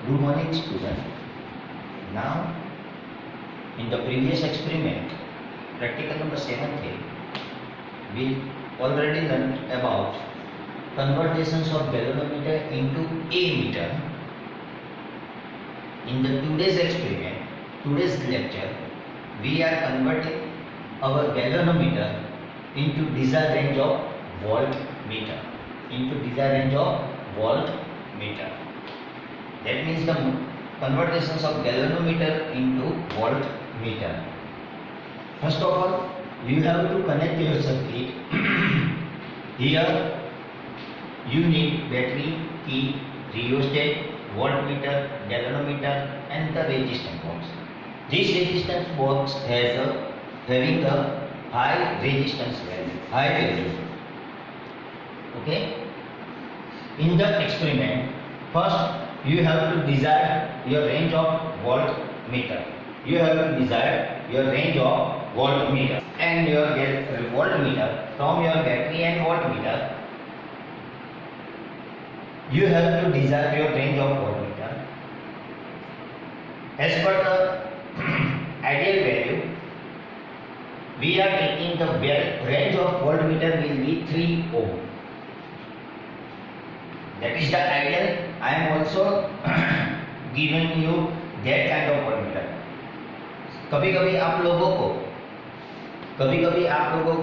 Good morning, student. Now, in the previous experiment, practical number 7 we already learned about conversions of galvanometer into ammeter. In the today's experiment, today's lecture, we are converting our galvanometer into desired range of voltmeter. That means the conversions of galvanometer into voltmeter. First of all, you have to connect your circuit. Here you need battery, key, rheostat, voltmeter, galvanometer and the resistance box. This resistance box having a high resistance value, Okay. In the experiment, first you have to desire your range of voltmeter. And your voltmeter from your battery and voltmeter. You have to desire your range of voltmeter. As per the ideal value, we are taking the range of voltmeter will be 3 ohm. That is the ideal. I am also giving you that kind of voltmeter. कभी कभी आप लोगों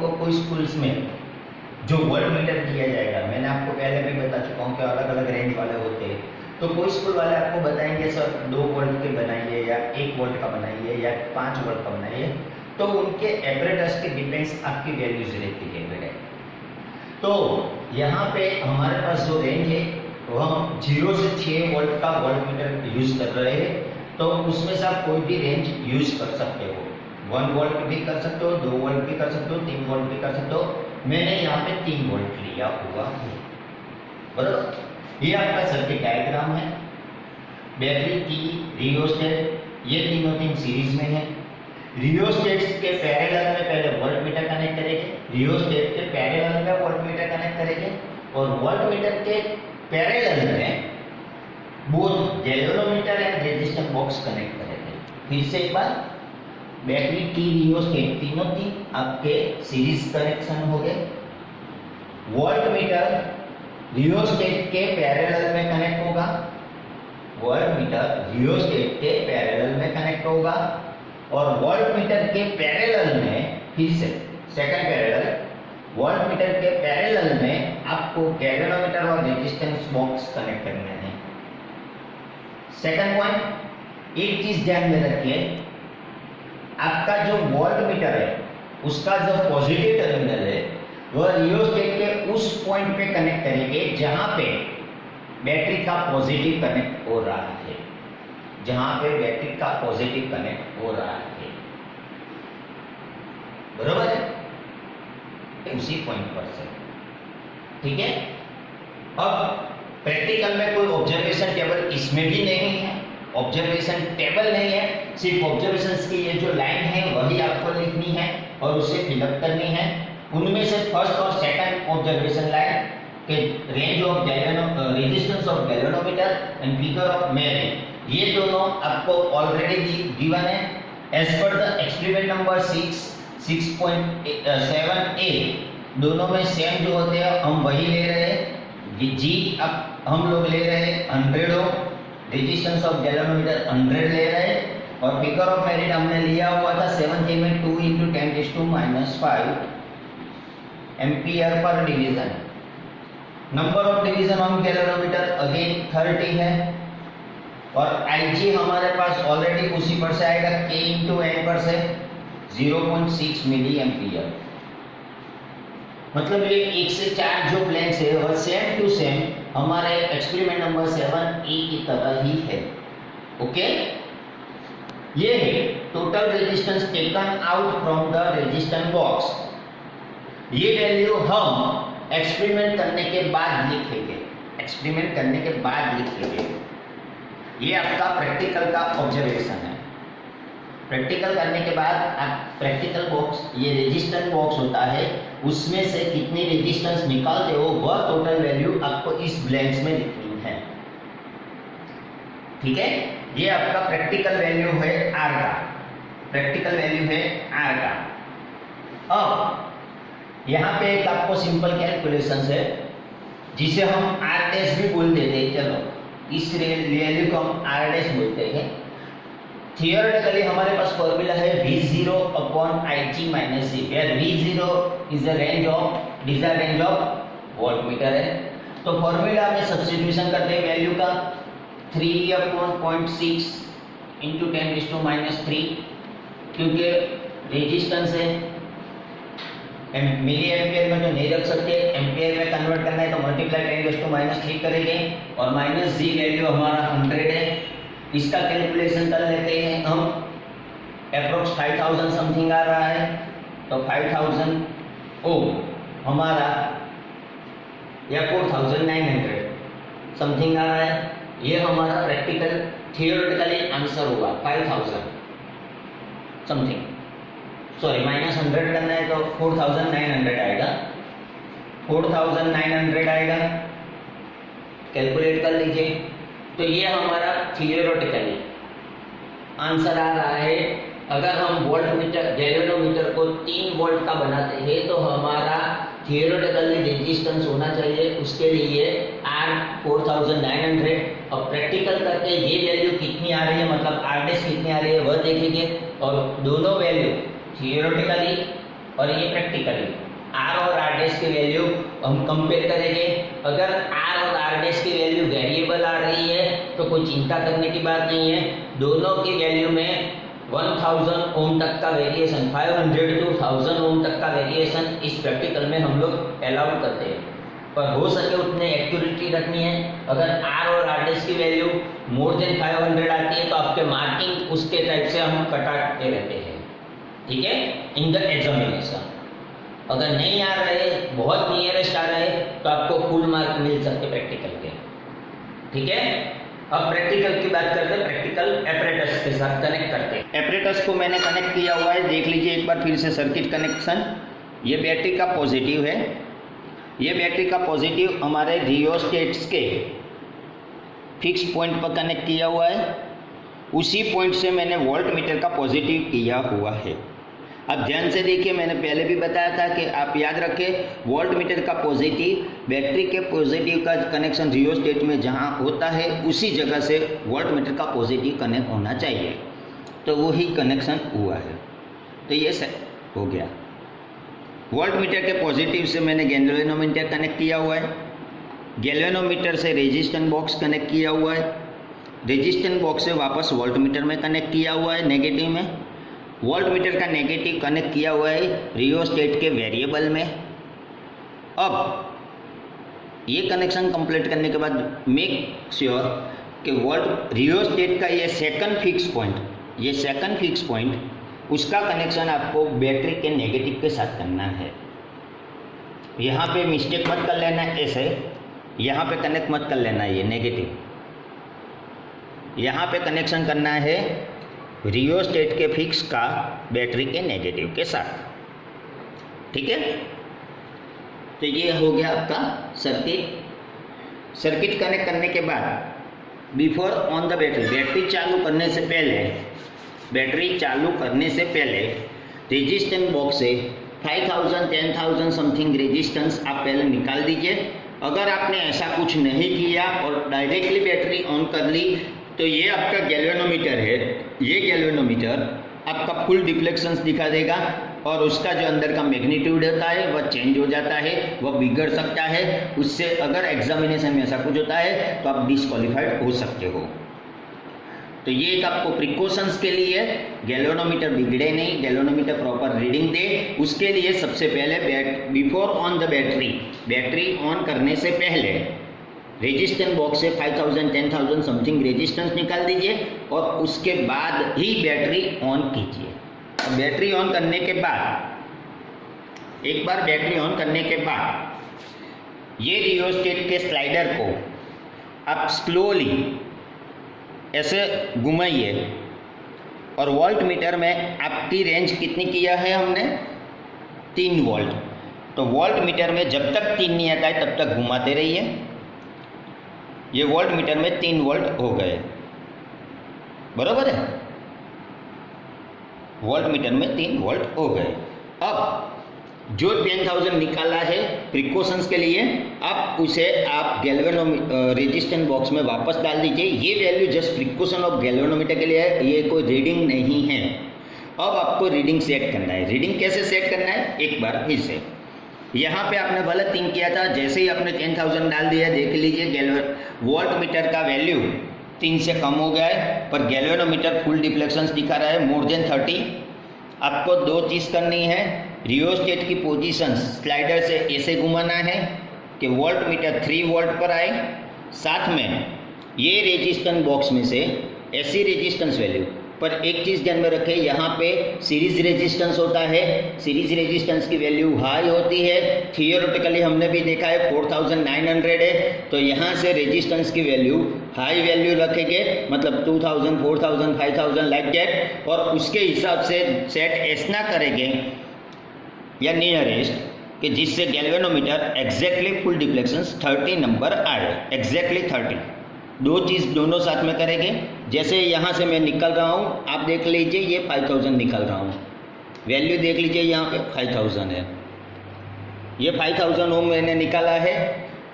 को कोई schools में जो voltmeter दिया जाएगा, मैंने आपको पहले भी बता चुका हूँ कि अलग अलग रेंज वाले होते हैं, तो कोई स्कूल वाले आपको बताएंगे सर 2 वोल्ट के बनाइए या 1 वोल्ट का बनाइए या 5 वोल्ट का बनाइए, तो उनके एपरेटस के डिपेंड्स आपकी वैल्यूज रहती है बेटे। तो यहाँ पे हमारे पास जो रेंज है वो हम 0 से 6 वोल्ट का वोल्टमीटर यूज कर रहे हैं, तो उसमें से आप कोई भी रेंज यूज कर सकते हो। 1 वोल्ट भी कर सकते हो, 2 वोल्ट भी कर सकते हो, 3 वोल्ट भी कर सकते हो। मैंने यहाँ पे 3 वोल्ट लिया हुआ है, बराबर। ये आपका सर्किट डायग्राम है। बैटरी की रियोस्टेट ये तीन सीरीज में है। रियोस्टेट के पैरेलल में पहले वोल्टमीटर कनेक्ट करेंगे, रियोस्टेट के पैरेलल में वोल्टमीटर कनेक्ट करेंगे और वोल्टमीटर के पैरेलल में both galvanometer and resistance box connect करेंगे। फिर से एक बार, बैटरी की रियोस्टेट तीनों आपके सीरीज कनेक्शन हो गए। वोल्टमीटर रियोस्टेट के पैरेलल में कनेक्ट होगा, और वोल्टमीटर के पैरेलल में फिर से सेकंड पैरेलल, वोल्टमीटर के पैरेलल में आपको गैल्वेनोमीटर और रेजिस्टेंस बॉक्स कनेक्ट करना है। सेकंड पॉइंट, एक चीज ध्यान में रखिए, आपका जो वोल्टमीटर है उसका जो पॉजिटिव टर्मिनल है वह रियोस्टेट के उस पॉइंट पे कनेक्ट करेंगे जहां पे बैटरी का पॉजिटिव कनेक्ट हो रहा है, बरोबर है, उसी पॉइंट पर से, ठीक है। अब प्रैक्टिकल में कोई ऑब्जर्वेशन टेबल इसमें भी नहीं है, सिर्फ ऑब्जर्वेशंस की ये जो लाइन है वही आपको लिखनी है और उसे फिलअप करनी है। उनमें से फर्स्ट और सेकंड ऑब्जर्वेशन लाइन के range of resistance of galvanometer and figure of merit, ये दोनों आपको ऑलरेडी गिवन है। As per the experiment number 6.7a, दोनों में सेम जो होते हैं हम वही ले रहे हैं। जी अब हम लोग ले रहे हैं 100 ओम, रेजिस्टेंस ऑफ गैल्वेनोमीटर 100 ले रहे हैं, और फिगर ऑफ मेरिट हमने लिया हुआ था 7 में 2 × 10⁻⁵ ampere per division. Number of division on galvanometer again 30 है, और Ig हमारे पास ऑलरेडी उसी पर से आएगा, K × N पर से 0.6 मिली एम्पियर। मतलब ये 1 से 4 जो ब्लैंक्स है वह सेम टू सेम हमारे एक्सपेरिमेंट नंबर 7A की तरह ही है, ओके। ये है total resistance taken out from the resistance box. ये वैल्यू हम एक्सपेरिमेंट करने के बाद लिखेंगे। ये आपका प्रैक्टिकल का ऑब्जर्वेशन है। प्रैक्टिकल करने के बाद आप प्रैक्टिकल बॉक्स, ये रेजिस्टेंस बॉक्स होता है, उसमें से कितनी रेजिस्टेंस निकालते हो वह टोटल वैल्यू आपको इस ब्लैंक्स में लिखनी है। ठीक है, ये आपका प्रैक्टिकल वैल्यू है आर का, प्रैक्टिकल वैल्यू है आर का। अब यहाँ पे एक आपको सिंपल कैलकुलेशन है जिसे हम आर डैश भी बोल देते हैं। चलो इस वैल्यू को हम आर डैश बोलते हैं। थियोरेटिकली हमारे पास फॉर्मूला है V0 upon IG minus C, where V0 is the range of desired range of voltmeter है। तो फॉर्मूला में सब्स्टिट्यूशन करते हैं वैल्यू का 3 अपॉन 0.6 इंटू 10⁻⁻3, क्योंकि रेजिस्टेंस है मिली एम्पियर में जो नहीं रख सकते, एम्पियर में कन्वर्ट करना है तो मल्टीप्लाई 10⁻³ करेंगे और माइनस जी वैल्यू हमारा 100 है। इसका कैलकुलेशन कर लेते हैं हम, अप्रोक्स 5000 समथिंग आ रहा है, तो 5000 ओम हमारा या 4900 समथिंग आ रहा है। ये हमारा प्रैक्टिकल थियोरेटिकली आंसर होगा 5000 समथिंग, सॉरी -100 करना है तो 4900 आएगा, 4900 आएगा, कैलकुलेट कर लीजिए। तो ये हमारा थियोरेटिकली आंसर आ रहा है। अगर हम वोल्टमीटर गैल्वेनोमीटर को 3 वोल्ट का बनाते हैं तो हमारा थियोरेटिकली रेजिस्टेंस होना चाहिए उसके लिए आर 4900। अब प्रैक्टिकल करके ये वैल्यू कितनी आ रही है, मतलब आर डैश कितनी आ रही है वह देखेंगे, और दोनों वैल्यू थियोरेटिकली और ये प्रैक्टिकली आर और आर डैश की वैल्यू हम कंपेयर करेंगे। अगर आर और आर डैश की वैल्यू वेरिएबल आ रही है तो कोई चिंता करने की बात नहीं है। दोनों की वैल्यू में 1000 ओम तक का वेरिएशन, 500 to 1000 ओम तक का वेरिएशन इस प्रैक्टिकल में हम लोग अलाउ करते हैं, पर हो सके उतने एक्यूरेटली रखनी है। अगर आर और आर डैश की वैल्यू मोर देन 500 आती है तो आपके मार्किंग उसके टाइप से हम कटाते रहते हैं, ठीक है, इन द एग्जामिनेशन। अगर नहीं आ रहे, बहुत नियरेस्ट आ रहे तो आपको फुल मार्क मिल सकते प्रैक्टिकल के, ठीक है। अब प्रैक्टिकल की बात करते हैं, प्रैक्टिकल एपरेटस के साथ कनेक्ट करते हैं। एपरेटस को मैंने कनेक्ट किया हुआ है, देख लीजिए एक बार फिर से सर्किट कनेक्शन। ये बैटरी का पॉजिटिव है, ये बैटरी का पॉजिटिव हमारे रियोस्टेट्स के फिक्स पॉइंट पर कनेक्ट किया हुआ है, उसी पॉइंट से मैंने वोल्ट मीटर का पॉजिटिव किया हुआ है। अब ध्यान से देखिए, मैंने पहले भी बताया था कि आप याद रखें वोल्ट मीटर का पॉजिटिव बैटरी के पॉजिटिव का कनेक्शन रियोस्टेट में जहां होता है उसी जगह से वोल्ट मीटर का पॉजिटिव कनेक्ट होना चाहिए, तो वही कनेक्शन हुआ है। तो ये सेट हो गया। वोल्ट मीटर के पॉजिटिव से मैंने गैल्वेनोमीटर कनेक्ट किया हुआ है, गैल्वेनोमीटर से रेजिस्टेंस बॉक्स कनेक्ट किया हुआ है, रेजिस्टेंस बॉक्स से वापस वोल्ट मीटर में कनेक्ट किया हुआ है नेगेटिव में, वोल्ट मीटर का नेगेटिव कनेक्ट किया हुआ है रियोस्टेट के वेरिएबल में। अब ये कनेक्शन कंप्लीट करने के बाद मेक श्योर कि वोल्ट रियोस्टेट का ये सेकंड फिक्स पॉइंट, ये सेकंड फिक्स पॉइंट उसका कनेक्शन आपको बैटरी के नेगेटिव के साथ करना है। यहाँ पे मिस्टेक मत कर लेना, ऐसे यहाँ पे कनेक्ट मत कर लेना, ये नेगेटिव यहाँ पे कनेक्शन करना है रियोस्टेट के फिक्स का बैटरी के नेगेटिव के साथ, ठीक है। तो ये हो गया आपका सर्किट। सर्किट कनेक्ट करने के बाद before on the battery, battery चालू करने से पहले, बैटरी चालू करने से पहले रेजिस्टेंस बॉक्स से 5000 10,000 समथिंग रेजिस्टेंस आप पहले निकाल दीजिए। अगर आपने ऐसा कुछ नहीं किया और डायरेक्टली बैटरी ऑन कर ली तो ये आपका गैल्वेनोमीटर है, ये गैल्वेनोमीटर आपका फुल डिफ्लेक्शंस दिखा देगा और उसका जो अंदर का मैग्नीट्यूड होता है वह चेंज हो जाता है, वह बिगड़ सकता है। उससे अगर एग्जामिनेशन में ऐसा कुछ होता है तो आप डिस्क्वालीफाइड हो सकते हो। तो ये एक आपको प्रिकॉशंस के लिए, गैल्वेनोमीटर बिगड़े नहीं, गैल्वेनोमीटर प्रॉपर रीडिंग दे, उसके लिए सबसे पहले before on the battery, battery on करने से पहले रेजिस्टेंस बॉक्स से 5000 10,000 समथिंग रेजिस्टेंस निकाल दीजिए और उसके बाद ही बैटरी ऑन कीजिए। बैटरी ऑन करने के बाद, एक बार बैटरी ऑन करने के बाद ये रियोस्टेट के स्लाइडर को आप स्लोली ऐसे घुमाइए और वोल्ट मीटर में आपकी रेंज कितनी किया है हमने 3 वोल्ट। तो वोल्ट मीटर में जब तक 3 नहीं आता है तब तक घुमाते रहिए। ये वोल्ट मीटर में 3 वोल्ट हो गए। बराबर है, वोल्ट मीटर में 3 वोल्ट हो गए। अब जो 10,000 निकाला है प्रिकॉशंस के लिए, आप उसे आप रेजिस्टेंस बॉक्स में वापस डाल दीजिए। ये value just precaution of galvanometer के लिए है, ये कोई रीडिंग नहीं है। अब आपको रीडिंग सेट करना है। रीडिंग कैसे सेट करना है, एक बार फिर से यहाँ पे आपने गलत थिंक किया था। जैसे ही आपने 10,000 डाल दिया, देख लीजिए वोल्ट मीटर का वैल्यू 3 से कम हो गया है, पर गैल्वेनोमीटर फुल डिफ्लेक्शंस दिखा रहा है मोर देन 30। आपको 2 चीज़ करनी है, रियोस्टेट की पोजीशन स्लाइडर से ऐसे घुमाना है कि वोल्ट मीटर 3 वोल्ट पर आए। साथ में ये रेजिस्टेंस बॉक्स में से ऐसी रेजिस्टेंस वैल्यू, पर एक चीज़ ध्यान में रखें, यहाँ पे सीरीज रेजिस्टेंस होता है। सीरीज रेजिस्टेंस की वैल्यू हाई होती है। थियोरेटिकली हमने भी देखा है 4900 है, तो यहाँ से रेजिस्टेंस की वैल्यू हाई वैल्यू रखेंगे, मतलब 2000, 4000, 5000 लाइक दैट, और उसके हिसाब से सेट ऐसा करेंगे या नियरेस्ट कि जिससे galvanometer exactly full deflections 30 number आए, एग्जैक्टली 30। 2 चीज़ दोनों साथ में करेंगे। जैसे यहाँ से मैं निकल रहा हूँ, आप देख लीजिए ये 5000 निकल रहा हूँ, वैल्यू देख लीजिए यहाँ पे 5000 है, ये 5000 ओम मैंने निकाला है।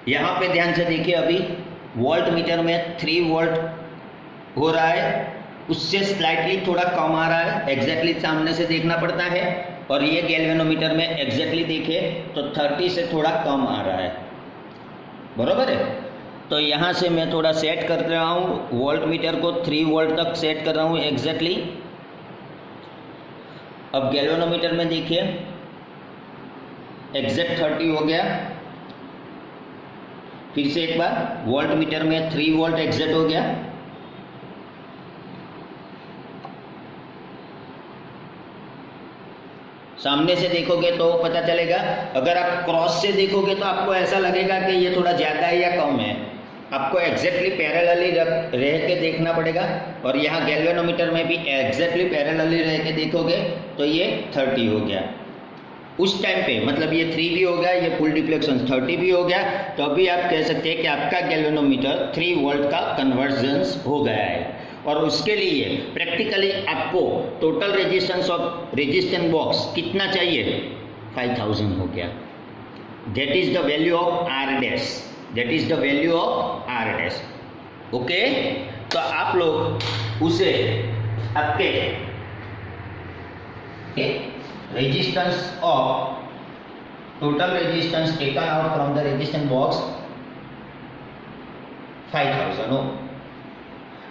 यहाँ पे ध्यान से देखिए, अभी वोल्ट मीटर में 3 वोल्ट हो रहा है, उससे स्लाइटली थोड़ा कम आ रहा है, एग्जैक्टली सामने से देखना पड़ता है। और ये गैल्वेनोमीटर में एग्जैक्टली देखिए तो 30 से थोड़ा कम आ रहा है, बराबर है। तो यहाँ से मैं थोड़ा सेट कर रहा हूँ, वोल्ट मीटर को 3 वोल्ट तक सेट कर रहा हूँ एग्जैक्टली। अब गैल्वेनोमीटर में देखिए एग्जैक्ट 30 हो गया। फिर से एक बार वोल्ट मीटर में 3 वोल्ट एग्जैक्ट हो गया। सामने से देखोगे तो पता चलेगा, अगर आप क्रॉस से देखोगे तो आपको ऐसा लगेगा कि ये थोड़ा ज़्यादा है या कम है। आपको एग्जैक्टली पैरेलली रह के देखना पड़ेगा। और यहाँ गैल्वेनोमीटर में भी एग्जैक्टली पैरेलली रह के देखोगे तो ये 30 हो गया। उस टाइम पे मतलब ये 3 भी हो गया, ये फुल डिफ्लेक्शन 30 भी हो गया, तो अभी आप कह सकते हैं कि आपका गैल्वेनोमीटर 3 वोल्ट का कन्वर्जेंस हो गया है। और उसके लिए प्रैक्टिकली आपको total resistance of resistance box कितना चाहिए, 5000 हो गया। That is the value of R dash, that is the value of R dash. Okay, तो आप लोग उसे आपके resistance of total resistance taken out from the resistance box 5000 ohm,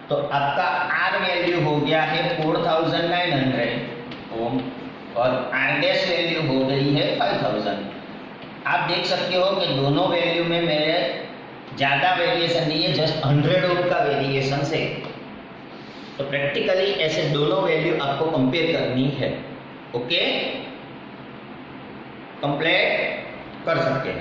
तो आपका आर वैल्यू हो गया है 4900 ओम और आर डैश वैल्यू हो गई है 5000। आप देख सकते हो कि दोनों वैल्यू में मेरे ज़्यादा वेरिएशन नहीं है, जस्ट 100 ओम का वेरिएशन है। तो प्रैक्टिकली ऐसे दोनों वैल्यू आपको कंपेयर करनी है। ओके, कंप्लीट कर सकते हैं।